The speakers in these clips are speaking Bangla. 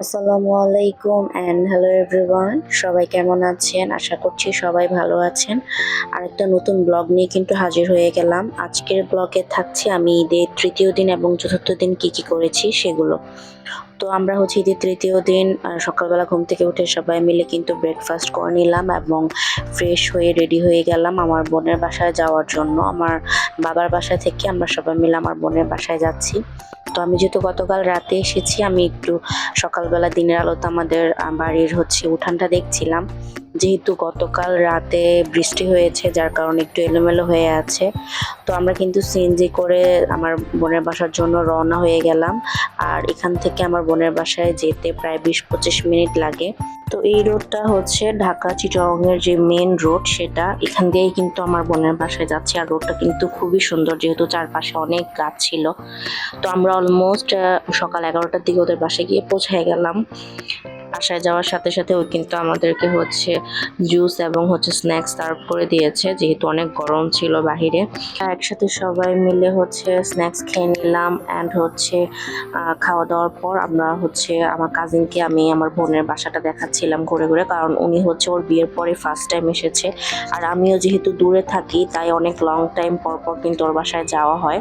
আসসালামু আলাইকুম অ্যান্ড হ্যালো এভরিওয়ান, সবাই কেমন আছেন? আশা করছি সবাই ভালো আছেন। আরেকটা নতুন ব্লগ নিয়ে কিন্তু হাজির হয়ে গেলাম। আজকের ব্লগে থাকছে আমি ঈদের তৃতীয় দিন এবং চতুর্থ দিন কি করেছি সেগুলো। তো আমরা হচ্ছে ঈদের তৃতীয় দিন সকালবেলা ঘুম থেকে উঠে সবাই মিলে কিন্তু ব্রেকফাস্ট করে নিলাম এবং ফ্রেশ হয়ে রেডি হয়ে গেলাম আমার বোনের বাসায় যাওয়ার জন্য। আমার বাবার বাসা থেকে আমরা সবাই মিলে আমার বোনের বাসায় যাচ্ছি। তো আমি যেহেতু গতকাল রাতে এসেছি, আমি একটু সকালবেলা দিনের আলোতে আমাদের বাড়ির হচ্ছে উঠানটা দেখছিলাম। যেহেতু গতকাল রাতে বৃষ্টি হয়েছে যার কারণে একটু এলোমেলো হয়ে আছে। তো আমরা কিন্তু সিএনজি করে আমার বোনের বাসার জন্য রওনা হয়ে গেলাম। আর এখান থেকে আমার বোনের বাসায় যেতে প্রায় ২০-২৫ মিনিট লাগে। তো এই রোডটা হচ্ছে ঢাকা চিটাগংয়ের যে মেন রোড, সেটা এখান দিয়েই কিন্তু আমার বোনের বাসায় যাচ্ছে। আর রোডটা কিন্তু খুবই সুন্দর, যেহেতু চারপাশে অনেক গাছ ছিল। তো আমরা অলমোস্ট সকাল 11টার দিকে ওদের বাসায় গিয়ে পৌঁছে গেলাম। বাসায় যাওয়ার সাথে সাথে ওই কিন্তু আমাদেরকে হচ্ছে জুস এবং হচ্ছে স্ন্যাক্স সার্ভ করে দিয়েছে, যেহেতু অনেক গরম ছিল বাহিরে। একসাথে সবাই মিলে হচ্ছে স্ন্যাক্স খেয়ে নিলাম অ্যান্ড হচ্ছে খাওয়া দাওয়ার পর আমরা হচ্ছে আমার কাজিনকে আমি আমার বোনের বাসাটা দেখাচ্ছিলাম ঘুরে ঘুরে, কারণ উনি হচ্ছে ওর বিয়ের পরে ফার্স্ট টাইম এসেছে। আর আমিও যেহেতু দূরে থাকি তাই অনেক লং টাইম পর পর কিন্তু ওর বাসায় যাওয়া হয়।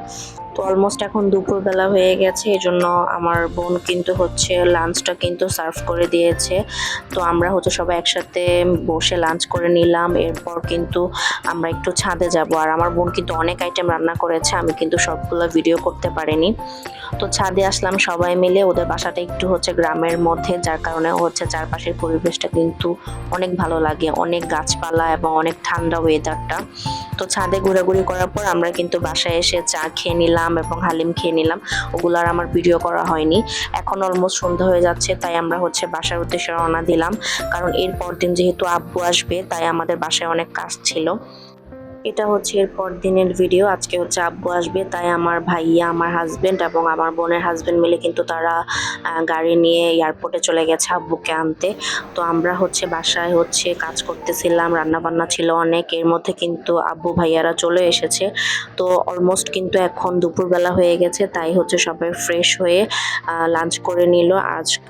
তো অলমোস্ট এখন দুপুরবেলা হয়ে গেছে, এই জন্য আমার বোন কিন্তু হচ্ছে লাঞ্চটা কিন্তু সার্ভ করে দিয়েছে। তো আমরা হচ্ছে সবাই একসাথে বসে লাঞ্চ করে নিলাম। এরপর কিন্তু আমরা একটু ছাদে যাব। আর আমার বোন কিন্তু অনেক আইটেম রান্না করেছে, আমি কিন্তু সবগুলো ভিডিও করতে পারিনি। তো ছাদে আসলাম সবাই মিলে। ওদের বাসাটা একটু হচ্ছে গ্রামের মধ্যে, যার কারণে হচ্ছে চারপাশের পরিবেশটা কিন্তু অনেক ভালো লাগে, অনেক গাছপালা এবং অনেক ঠান্ডা ওয়েদারটা। তো ছাদে ঘোরাঘুরি করার পর আমরা কিন্তু বাসায় এসে চা খেয়ে নিলাম এবং হালিম খেয়ে নিলাম। ওগুলো আর আমার ভিডিও করা হয়নি। এখন অলমোস্ট সন্ধ্যা হয়ে যাচ্ছে, তাই আমরা হচ্ছে বাসার উদ্দেশ্যে রওনা দিলাম। কারণ এর পরদিন যেহেতু আব্বু আসবে, তাই আমাদের বাসায় অনেক কাজ ছিল। এটা হচ্ছে এরপর দিনের ভিডিও। আজকে হচ্ছে আব্বু আসবে, তাই আমার ভাইয়া, আমার হাজবেন্ড এবং আমার বোনের হাজবেন্ড মিলে কিন্তু তারা গাড়ি নিয়ে এয়ারপোর্টে চলে গেছে আব্বুকে আনতে। তো আমরা হচ্ছে বাসায় হচ্ছে কাজ করতেছিলাম, রান্না বান্না ছিল অনেক। এর মধ্যে কিন্তু আব্বু ভাইয়ারা চলে এসেছে। তো অলমোস্ট কিন্তু এখন দুপুরবেলা হয়ে গেছে, তাই হচ্ছে সবাই ফ্রেশ হয়ে লাঞ্চ করে নিল।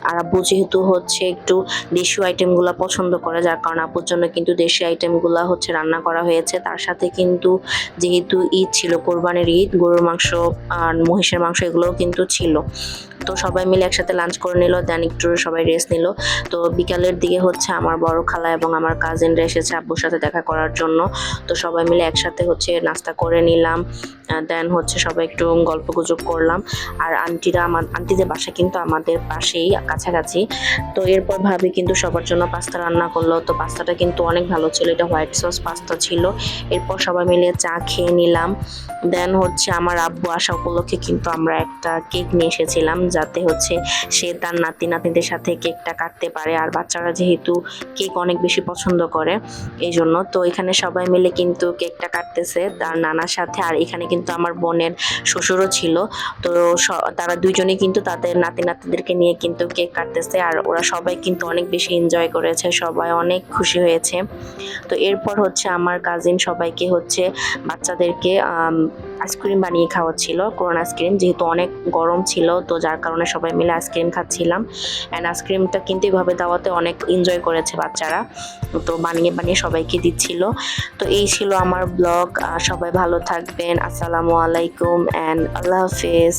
আর আব্বু যেহেতু হচ্ছে একটু দেশীয় আইটেমগুলো পছন্দ করে, যার কারণে আব্বুর জন্য কিন্তু দেশি আইটেমগুলো হচ্ছে রান্না করা হয়েছে। তার সাথে কিন্তু যেহেতু ঈদ ছিল, কোরবানির ঈদ, গরুর মাংস আর মহিষের মাংস এগুলোও কিন্তু ছিল। তো সবাই মিলে একসাথে লাঞ্চ করে নিল, দেন একটু সবাই রেস্ট নিল। তো বিকালের দিকে হচ্ছে আমার বড় খালা এবং আমার কাজিনরা এসেছে আব্বুর সাথে দেখা করার জন্য। তো সবাই মিলে একসাথে হচ্ছে নাস্তা করে নিলাম। দেন হচ্ছে সবাই একটু গল্প গুজব করলাম। আর আন্টিদের বাসা কিন্তু আমাদের পাশেই, কাছাকাছি। তো এরপর ভাবি কিন্তু সবার জন্য পাস্তা রান্না করলো। তো পাস্তাটা কিন্তু অনেক ভালো ছিল, এটা হোয়াইট সস পাস্তা ছিল। এরপর সবাই মিলে চা খেয়ে নিলাম। দেন হচ্ছে আমার আব্বু আসা উপলক্ষে কিন্তু আমরা একটা কেক নিয়ে এসেছিলাম, যাতে হচ্ছে সে তার নাতি নাতনিদের সাথে কেকটা কাটতে পারে। আর বাচ্চারা যেহেতু কেক অনেক বেশি পছন্দ করে, এই জন্য তো এখানে সবাই মিলে কিন্তু কেকটা কাটতেছে তার নানার সাথে। আর এখানে কিন্তু আমার বোনের শ্বশুরও ছিল। তো তারা দুইজনেই কিন্তু তাদের নাতি নাতিদেরকে নিয়ে কিন্তু কেক কাটতেছে। আর ওরা সবাই কিন্তু অনেক বেশি এনজয় করেছে, সবাই অনেক খুশি হয়েছে। তো এরপর হচ্ছে আমার কাজিন সবাইকে হচ্ছে বাচ্চাদেরকে আইসক্রিম বানিয়ে খাওয়াচ্ছিল, কোন আইসক্রিম, যেহেতু অনেক গরম ছিল। তো যার কারণে সবাই মিলে আইসক্রিম খাচ্ছিলাম। অ্যান্ড আইসক্রিমটা কিন্তু এভাবে দেওয়াতে অনেক এনজয় করেছে বাচ্চারা। তো বানিয়ে বানিয়ে সবাইকে দিচ্ছিল। তো এই ছিল আমার ব্লগ। সবাই ভালো থাকবেন। আসসালামু আলাইকুম অ্যান্ড আল্লাহ হাফেজ।